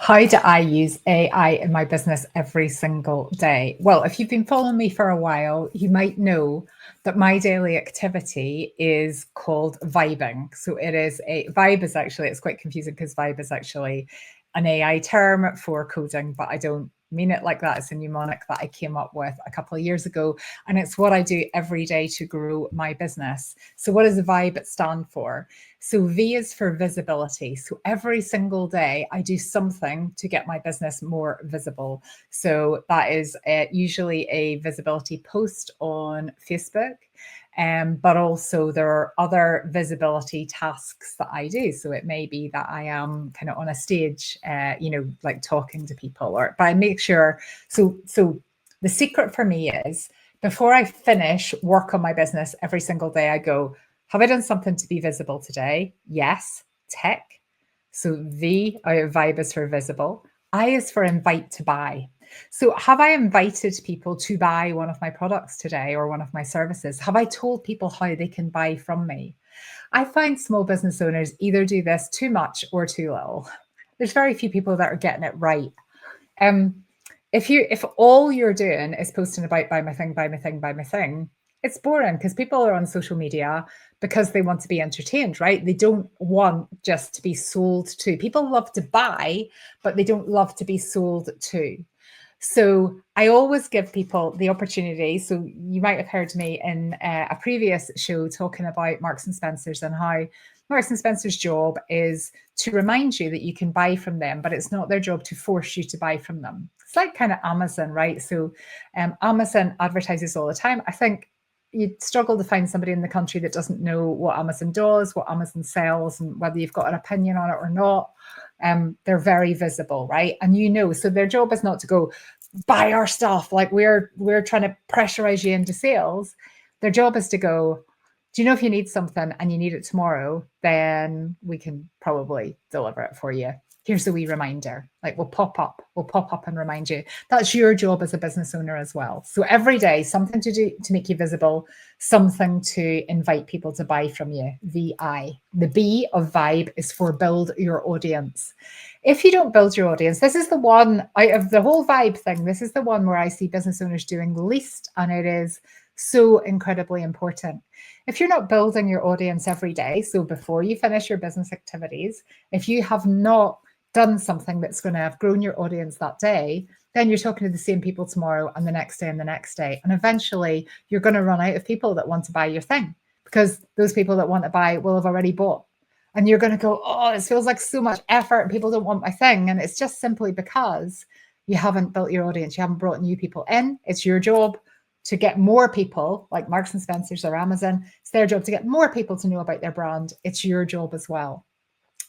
How do I use AI in my business every single day? Well, if you've been following me for a while, you might know that my daily activity is called vibing. So it is a vibe is actually, it's quite confusing because vibe is actually an AI term for coding, but I don't mean it like that. It's a mnemonic that I came up with a couple of years ago. And it's what I do every day to grow my business. So what does vibe stand for? So V is for visibility. So every single day I do something to get my business more visible. So that is usually a visibility post on Facebook. But also there are other visibility tasks that I do. So it may be that I am kind of on a stage, like talking to people, but I make sure. So the secret for me is before I finish work on my business every single day, I go, have I done something to be visible today? Yes. Tick. So vibe is for visible. I is for invite to buy. So have I invited people to buy one of my products today or one of my services? Have I told people how they can buy from me? I find small business owners either do this too much or too little. There's very few people that are getting it right. If all you're doing is posting about buy my thing, buy my thing, buy my thing, it's boring because people are on social media because they want to be entertained, right? They don't want just to be sold to. People love to buy, but they don't love to be sold to. So I always give people the opportunity. So you might have heard me in a previous show talking about Marks and Spencer's and how Marks and Spencer's job is to remind you that you can buy from them, but it's not their job to force you to buy from them. It's like kind of Amazon, right? So Amazon advertises all the time. I think you'd struggle to find somebody in the country that doesn't know what Amazon does, what Amazon sells, and whether you've got an opinion on it or not. They're very visible, right? And so their job is not to go buy our stuff like we're trying to pressurize you into sales. Their job is to go, do you know if you need something and you need it tomorrow, then we can probably deliver it for you. Here's the wee reminder. Like we'll pop up and remind you. That's your job as a business owner as well. So every day, something to do to make you visible, something to invite people to buy from you. VI. The B of vibe is for build your audience. If you don't build your audience, this is the one out of the whole vibe thing. This is the one where I see business owners doing least, and it is so incredibly important. If you're not building your audience every day, so before you finish your business activities, if you have not done something that's going to have grown your audience that day, then you're talking to the same people tomorrow and the next day and the next day. And eventually you're going to run out of people that want to buy your thing because those people that want to buy will have already bought. And you're going to go, oh, this feels like so much effort and people don't want my thing. And it's just simply because you haven't built your audience. You haven't brought new people in. It's your job to get more people like Marks and Spencer's or Amazon. It's their job to get more people to know about their brand. It's your job as well.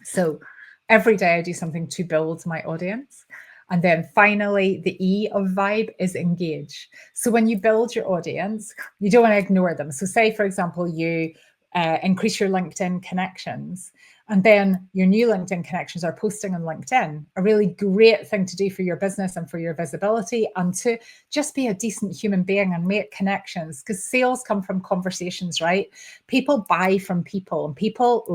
So every day I do something to build my audience. And then finally, the E of vibe is engage. So when you build your audience, you don't want to ignore them. So say, for example, you increase your LinkedIn connections, and then your new LinkedIn connections are posting on LinkedIn, a really great thing to do for your business and for your visibility and to just be a decent human being and make connections, because sales come from conversations, right? People buy from people and people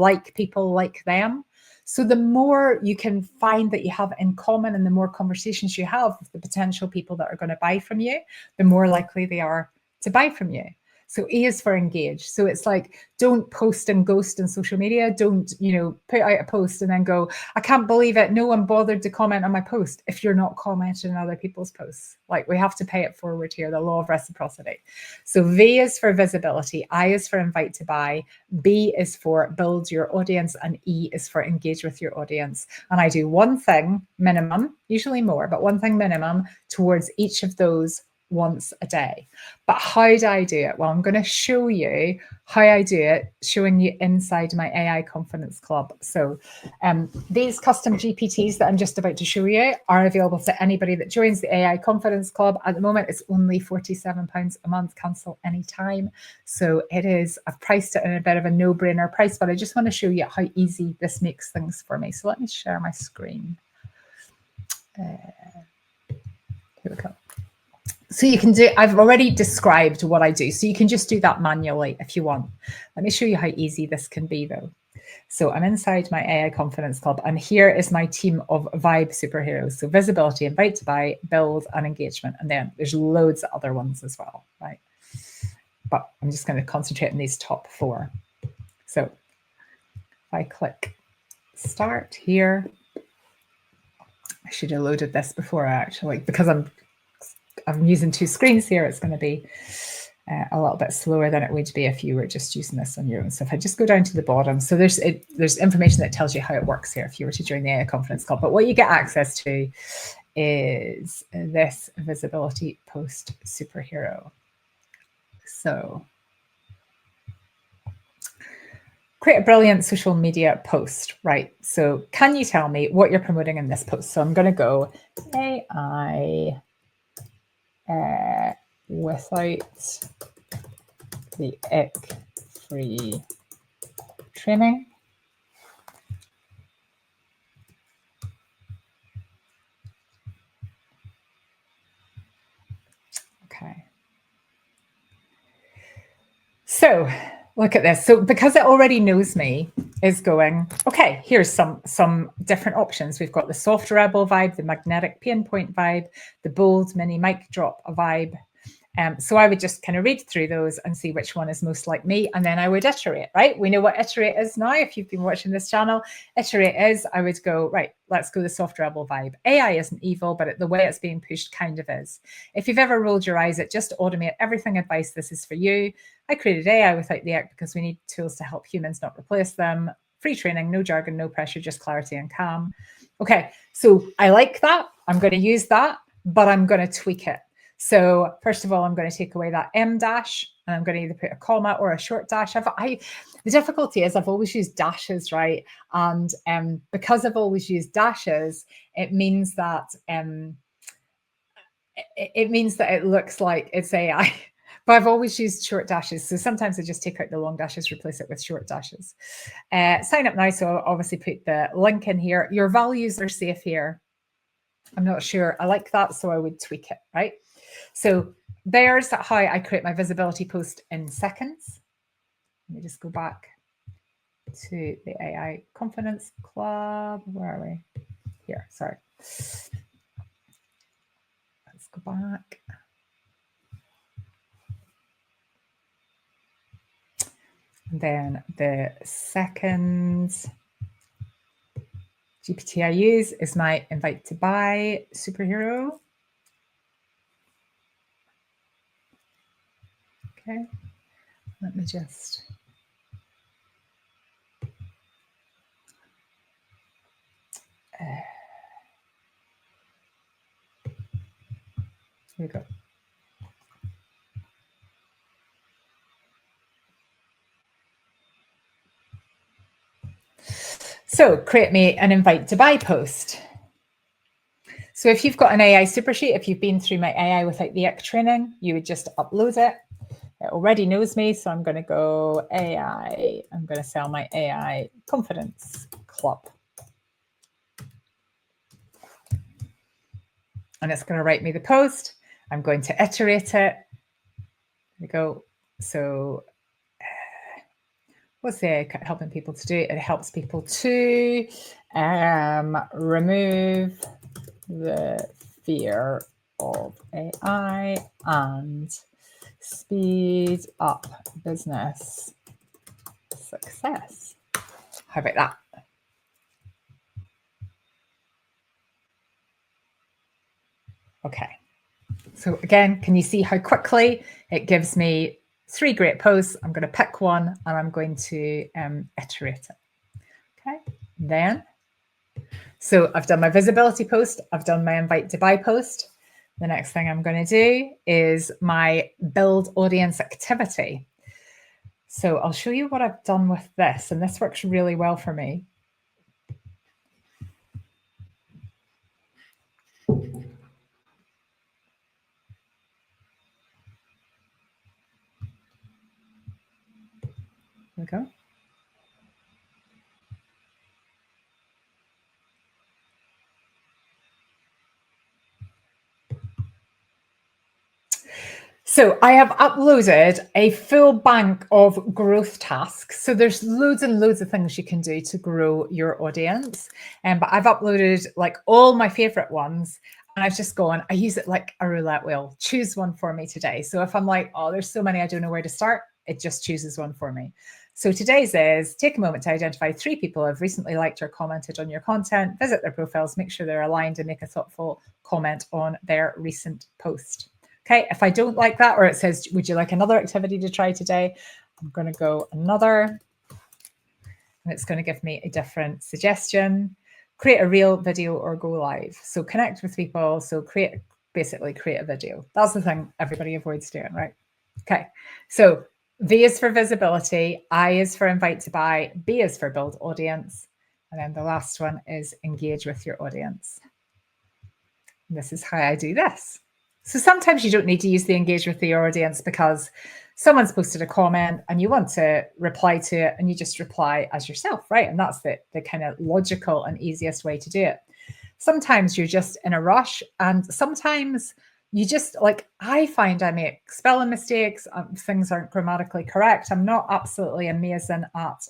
like them. So the more you can find that you have in common and the more conversations you have with the potential people that are going to buy from you, the more likely they are to buy from you. So E is for engage. So it's like, don't post and ghost in social media. Don't, put out a post and then go, I can't believe it. No one bothered to comment on my post if you're not commenting on other people's posts. Like we have to pay it forward here, the law of reciprocity. So V is for visibility. I is for invite to buy. B is for build your audience. And E is for engage with your audience. And I do one thing minimum, usually more, but one thing minimum towards each of those once a day. But how do I do it? Well, I'm going to show you how I do it, showing you inside my AI Confidence Club. So these custom GPTs that I'm just about to show you are available to anybody that joins the AI Confidence Club. At the moment, it's only £47 a month, cancel anytime. So it is, I've priced it in a bit of a no-brainer price, but I just want to show you how easy this makes things for me. So let me share my screen. Here we go. So you can do, I've already described what I do. So you can just do that manually if you want. Let me show you how easy this can be though. So I'm inside my AI Confidence Club, and here is my team of Vibe superheroes. So visibility, invite to buy, build, and engagement. And then there's loads of other ones as well, right? But I'm just going to concentrate on these top 4. So if I click start here, I should have loaded this before I actually, because I'm using 2 screens here, it's going to be a little bit slower than it would be if you were just using this on your own. So if I just go down to the bottom, so there's information that tells you how it works here if you were to join the AI Confidence Club. But what you get access to is this visibility post superhero. So create a brilliant social media post, right? So can you tell me what you're promoting in this post? So I'm going to go AI without the ick-free training. Okay. So look at this. So because it already knows me, is going, okay, here's some different options. We've got the soft rebel vibe, the magnetic pinpoint vibe, the bold mini mic drop vibe. So I would just kind of read through those and see which one is most like me. And then I would iterate, right? We know what iterate is now. If you've been watching this channel, iterate is, I would go, right, let's go the soft rebel vibe. AI isn't evil, but the way it's being pushed kind of is. If you've ever rolled your eyes at just automate everything advice, this is for you. I created AI without the ick because we need tools to help humans, not replace them. Free training, no jargon, no pressure, just clarity and calm. Okay, so I like that. I'm going to use that, but I'm going to tweak it. So first of all, I'm going to take away that M dash, and I'm going to either put a comma or a short dash. The difficulty is I've always used dashes, right? And because I've always used dashes, it means that it looks like it's AI. But I've always used short dashes. So sometimes I just take out the long dashes, replace it with short dashes. Sign up now. So I'll obviously put the link in here. Your values are safe here. I'm not sure. I like that. So I would tweak it, right? So there's how I create my visibility post in seconds. Let me just go back to the AI Confidence Club. Where are we? Here, sorry. Let's go back. And then the second GPT I use is my invite to buy superhero. Okay, let me just. Here we go. So create me an invite to buy post. So if you've got an AI super sheet, if you've been through my AI without the ick training, you would just upload it. It already knows me, so I'm going to go AI. I'm going to sell my AI Confidence Club. And it's going to write me the post. I'm going to iterate it. There we go. So what's the helping people to do? It helps people to remove the fear of AI and speed up business success. How about that? Okay. So again, can you see how quickly it gives me 3 great posts? I'm going to pick one and I'm going to iterate it. Okay, then. So I've done my visibility post. I've done my invite to buy post. The next thing I'm going to do is my build audience activity. So I'll show you what I've done with this, and this works really well for me. Here we go. So I have uploaded a full bank of growth tasks. So there's loads and loads of things you can do to grow your audience. But I've uploaded like all my favorite ones. And I've just gone, I use it like a roulette wheel. Choose one for me today. So if I'm like, oh, there's so many, I don't know where to start, it just chooses one for me. So today's is take a moment to identify 3 people who have recently liked or commented on your content, visit their profiles, make sure they're aligned, and make a thoughtful comment on their recent post. Okay, if I don't like that, or it says, would you like another activity to try today? I'm going to go another, and it's going to give me a different suggestion. Create a reel, video, or go live. So connect with people. So basically create a video. That's the thing everybody avoids doing, right? Okay, so V is for visibility, I is for invite to buy, B is for build audience, and then the last one is engage with your audience. And this is how I do this. So sometimes you don't need to use the engage with the audience because someone's posted a comment and you want to reply to it, and you just reply as yourself, right? And that's the kind of logical and easiest way to do it. Sometimes you're just in a rush, and sometimes you just, like, I find I make spelling mistakes, things aren't grammatically correct. I'm not absolutely amazing at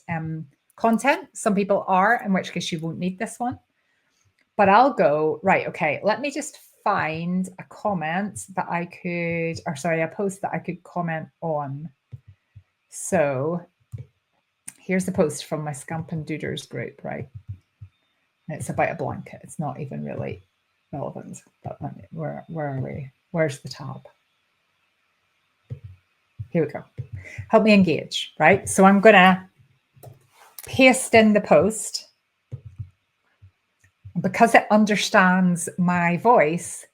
content. Some people are, in which case you won't need this one. But I'll go, right, okay, let me just find a comment that I could, or sorry, a post that I could comment on. So here's the post from my Scampin' Dooders group, right? And it's about a blanket. It's not even really relevant, but where are we? Where's the tab? Here we go. Help me engage, right? So I'm going to paste in the post. Because it understands my voice,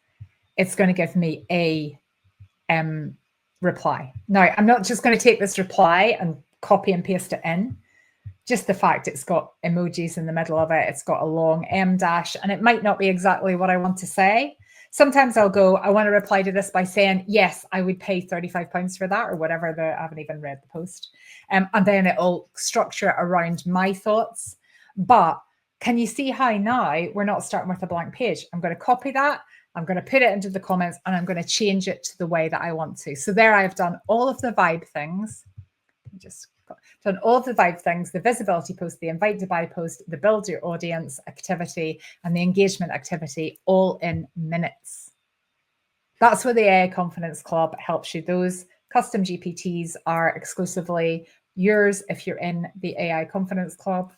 it's going to give me a reply. Now, I'm not just going to take this reply and copy and paste it in. Just the fact it's got emojis in the middle of it, it's got a long M dash, and it might not be exactly what I want to say. Sometimes I'll go, I want to reply to this by saying, yes, I would pay £35 for that, or whatever. I haven't even read the post. And then it'll structure it around my thoughts. But can you see how now we're not starting with a blank page? I'm going to copy that. I'm going to put it into the comments, and I'm going to change it to the way that I want to. So there I've done all of the vibe things. Just done all of the vibe things, the visibility post, the invite to buy post, the build your audience activity, and the engagement activity, all in minutes. That's where the AI Confidence Club helps you. Those custom GPTs are exclusively yours if you're in the AI Confidence Club.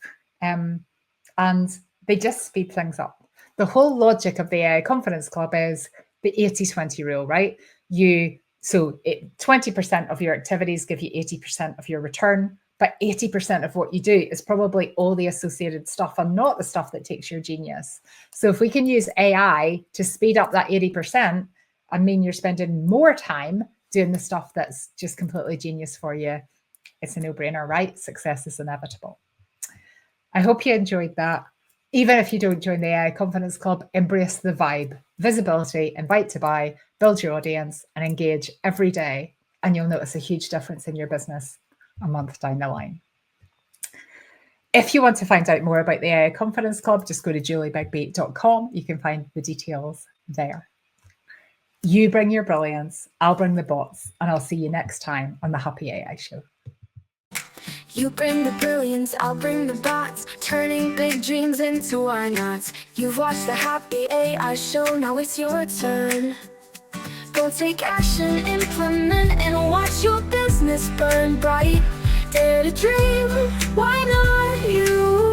And they just speed things up. The whole logic of the AI Confidence Club is the 80-20 rule, right? 20% of your activities give you 80% of your return, but 80% of what you do is probably all the associated stuff and not the stuff that takes your genius. So if we can use AI to speed up that 80%, I mean, you're spending more time doing the stuff that's just completely genius for you. It's a no-brainer, right? Success is inevitable. I hope you enjoyed that. Even if you don't join the AI Confidence Club, embrace the vibe, visibility, invite to buy, build your audience, and engage every day. And you'll notice a huge difference in your business a month down the line. If you want to find out more about the AI Confidence Club, just go to juliebegbie.com. You can find the details there. You bring your brilliance, I'll bring the bots, and I'll see you next time on the Happy AI Show. You bring the brilliance, I'll bring the bots, turning big dreams into why nots. You've watched the Happy AI Show, now it's your turn. Go take action, implement, and watch your business burn bright. Dare to dream, why not you?